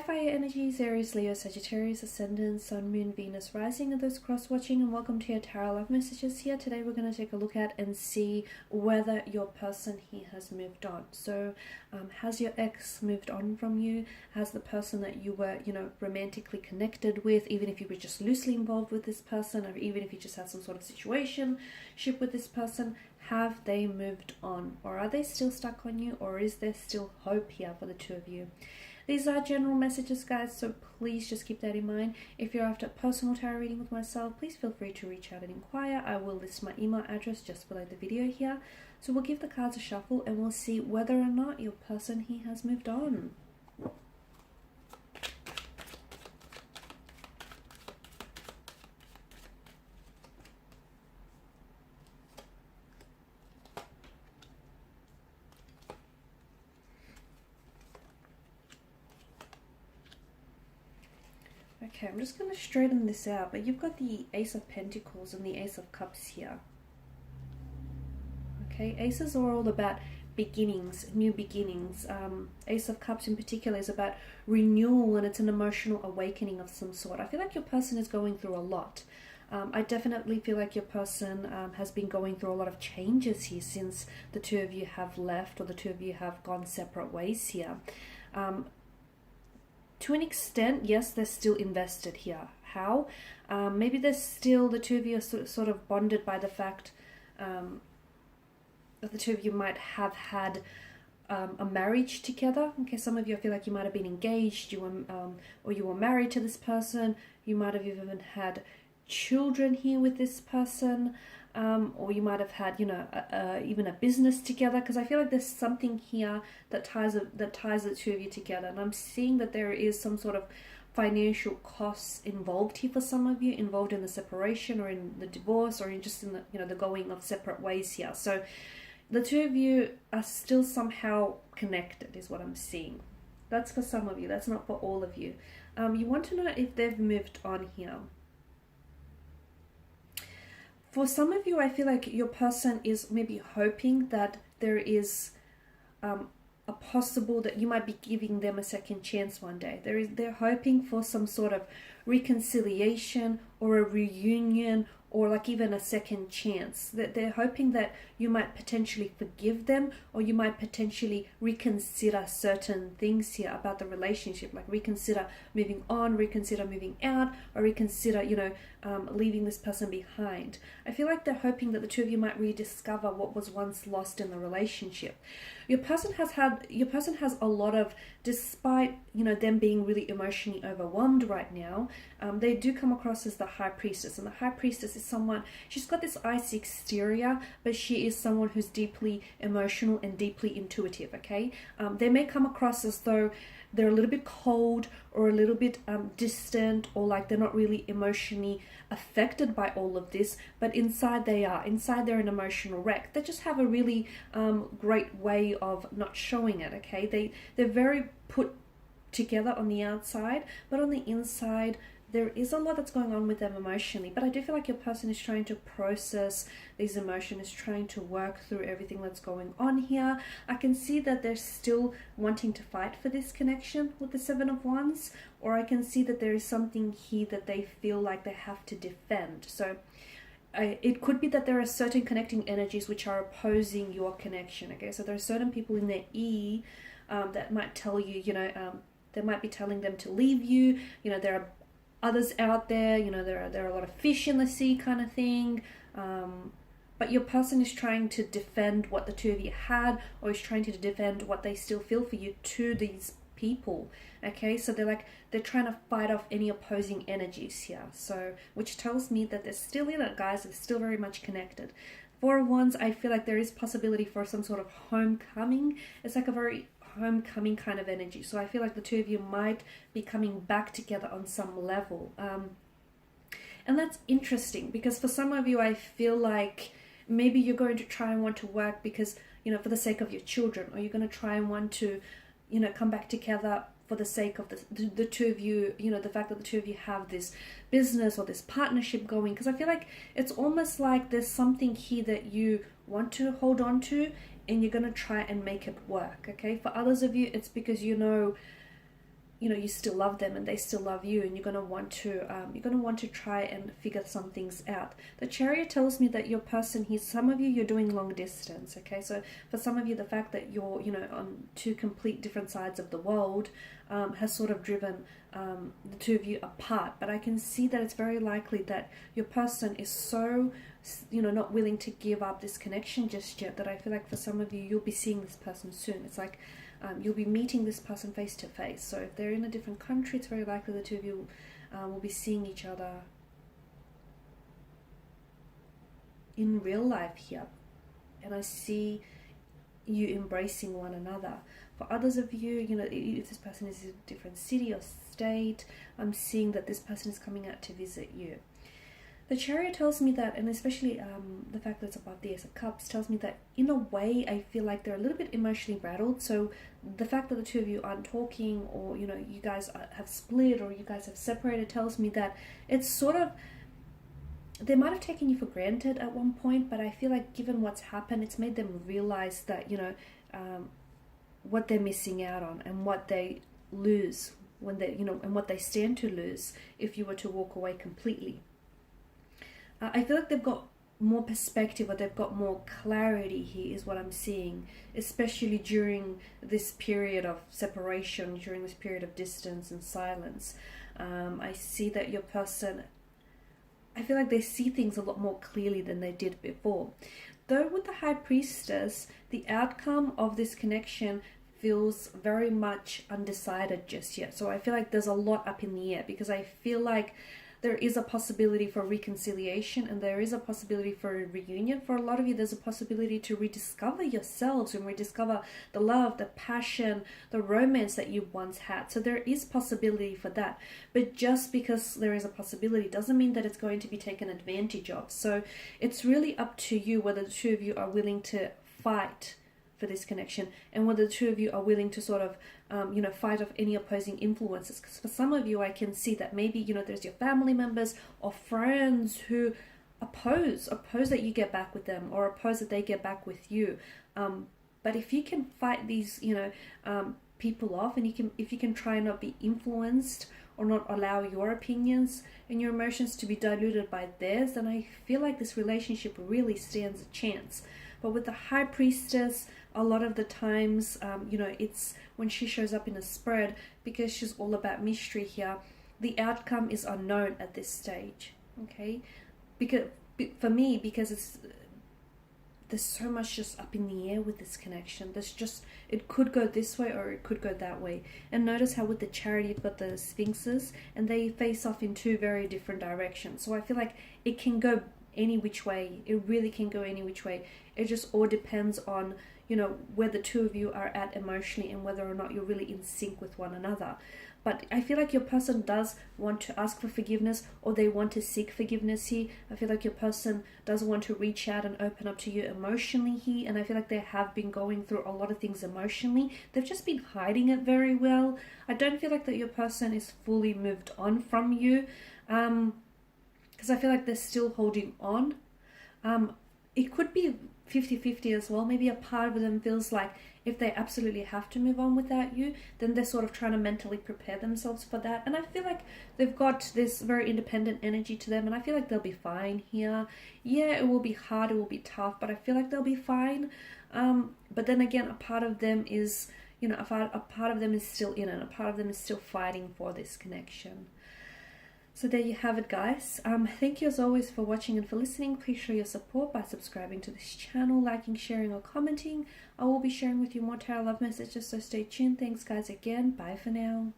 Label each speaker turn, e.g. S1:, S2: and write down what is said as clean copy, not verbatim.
S1: Fire energies, Aries, Leo, Sagittarius, Ascendant, Sun, Moon, Venus, Rising, and those cross-watching, and welcome to your Tarot Love Messages here. Today we're going to take a look at and see whether your person here has moved on. So, has your ex moved on from you? Has the person that you were, romantically connected with, even if you were just loosely involved with this person, or even if you just had some sort of situationship with this person, have they moved on? Or are they still stuck on you? Or is there still hope here for the two of you? These are general messages, guys, so please just keep that in mind. If you're after a personal tarot reading with myself, please feel free to reach out and inquire. I will list my email address just below the video here. So we'll give the cards a shuffle and we'll see whether or not your person here has moved on. Okay, I'm just going to straighten this out, but you've got the Ace of Pentacles and the Ace of Cups here. Okay, Aces are all about beginnings, new beginnings. Ace of Cups in particular is about renewal, and it's an emotional awakening of some sort. I feel like your person is going through a lot. I definitely feel like your person has been going through a lot of changes here since the two of you have left, or the two of you have gone separate ways here. To an extent, yes, they're still invested here. How? Maybe they're still, the two of you are sort of bonded by the fact that the two of you might have had a marriage together. Okay, some of you, I feel like you might have been engaged, or you were married to this person. You might have even had children here with this person. Or you might have had, even a business together, because I feel like there's something here that ties the two of you together. And I'm seeing that there is some sort of financial costs involved here for some of you, involved in the separation or in the divorce, or in just in the, the going of separate ways here. So the two of you are still somehow connected, is what I'm seeing. That's for some of you. That's not for all of you. You want to know if they've moved on here. For some of you, I feel like your person is maybe hoping that there is a possible that you might be giving them a second chance one day. They're hoping for some sort of reconciliation or a reunion, or like even a second chance. That they're hoping that you might potentially forgive them, or you might potentially reconsider certain things here about the relationship, like reconsider moving on, reconsider moving out, or reconsider, leaving this person behind. I feel like they're hoping that the two of you might rediscover what was once lost in the relationship. Your person has a lot of, despite them being really emotionally overwhelmed right now, they do come across as the High Priestess, and the High Priestess is someone, she's got this icy exterior, but she is someone who's deeply emotional and deeply intuitive. Okay, they may come across as though they're a little bit cold, or a little bit distant, or like they're not really emotionally affected by all of this, but inside they are. Inside they're an emotional wreck. They just have a really great way of not showing it. Okay, they're very put together on the outside, but on the inside there is a lot that's going on with them emotionally. But I do feel like your person is trying to process these emotions, is trying to work through everything that's going on here. I can see that they're still wanting to fight for this connection with the Seven of Wands, or I can see that there is something here that they feel like they have to defend. So it could be that there are certain connecting energies which are opposing your connection. Okay, so there are certain people in their that might tell you, they might be telling them to leave you. There are others out there, there are a lot of fish in the sea kind of thing. But your person is trying to defend what the two of you had, or is trying to defend what they still feel for you to these people. Okay, so they're trying to fight off any opposing energies here. So, which tells me that they're still in it, guys. They're still very much connected. Four of Wands, I feel like there is possibility for some sort of homecoming. It's like a very homecoming kind of energy. So I feel like the two of you might be coming back together on some level. And that's interesting, because for some of you, I feel like maybe you're going to try and want to work because, for the sake of your children, or you're going to try and want to, come back together for the sake of the two of you, the fact that the two of you have this business or this partnership going. Because I feel like it's almost like there's something here that you want to hold on to, and you're going to try and make it work. Okay, for others of you, it's because you know, you still love them and they still love you, and you're going to want to try and figure some things out. The Chariot tells me that your person here, some of you, you're doing long distance. Okay, so for some of you, the fact that you're, you know, on two complete different sides of the world has sort of driven the two of you apart. But I can see that it's very likely that your person is so, you know, not willing to give up this connection just yet, that I feel like for some of you, you'll be seeing this person soon. It's like you'll be meeting this person face to face. So if they're in a different country, it's very likely the two of you will be seeing each other in real life here. And I see you embracing one another. For others of you, you know, if this person is in a different city or state, I'm seeing that this person is coming out to visit you. The Chariot tells me that, and especially the fact that it's above the Ace of Cups, tells me that in a way I feel like they're a little bit emotionally rattled. So the fact that the two of you aren't talking, or, you know, you guys have split or you guys have separated, tells me that it's sort of, they might have taken you for granted at one point, but I feel like given what's happened, it's made them realize that, you know, what they're missing out on and what they lose when they, you know, and what they stand to lose if you were to walk away completely. I feel like they've got more perspective, or they've got more clarity here, is what I'm seeing, especially during this period of separation, during this period of distance and silence. I see that your person, I feel like they see things a lot more clearly than they did before. Though with the High Priestess, the outcome of this connection feels very much undecided just yet. So I feel like there's a lot up in the air, because I feel like there is a possibility for reconciliation, and there is a possibility for a reunion. For a lot of you, there's a possibility to rediscover yourselves and rediscover the love, the passion, the romance that you once had. So there is possibility for that. But just because there is a possibility doesn't mean that it's going to be taken advantage of. So it's really up to you whether the two of you are willing to fight for this connection, and whether the two of you are willing to sort of you know, fight off any opposing influences. Because for some of you, I can see that maybe, you know, there's your family members or friends who oppose that you get back with them, or oppose that they get back with you. But if you can fight these, you know, people off, and if you can try and not be influenced, or not allow your opinions and your emotions to be diluted by theirs, then I feel like this relationship really stands a chance. But with the High Priestess, a lot of the times, you know, it's when she shows up in a spread, because she's all about mystery here, the outcome is unknown at this stage, okay? Because for me, because there's so much just up in the air with this connection. There's just, it could go this way or it could go that way. And notice how with the Chariot, you've got the Sphinxes, and they face off in two very different directions. So I feel like it can go any which way. It really can go any which way. It just all depends on, you know, where the two of you are at emotionally, and whether or not you're really in sync with one another. But I feel like your person does want to ask for forgiveness, or they want to seek forgiveness here. I feel like your person does want to reach out and open up to you emotionally here. And I feel like they have been going through a lot of things emotionally. They've just been hiding it very well. I don't feel like that your person is fully moved on from you. Because I feel like they're still holding on. It could be 50-50 as well. Maybe a part of them feels like if they absolutely have to move on without you, then they're sort of trying to mentally prepare themselves for that. And I feel like they've got this very independent energy to them, and I feel like they'll be fine here. Yeah, it will be hard, it will be tough, but I feel like they'll be fine. But then again, a part of them is, you know, a part of them is still in it. A part of them is still fighting for this connection. So there you have it, guys. Thank you as always for watching and for listening. Please show your support by subscribing to this channel, liking, sharing, or commenting. I will be sharing with you more tarot love messages, so stay tuned. Thanks, guys, again. Bye for now.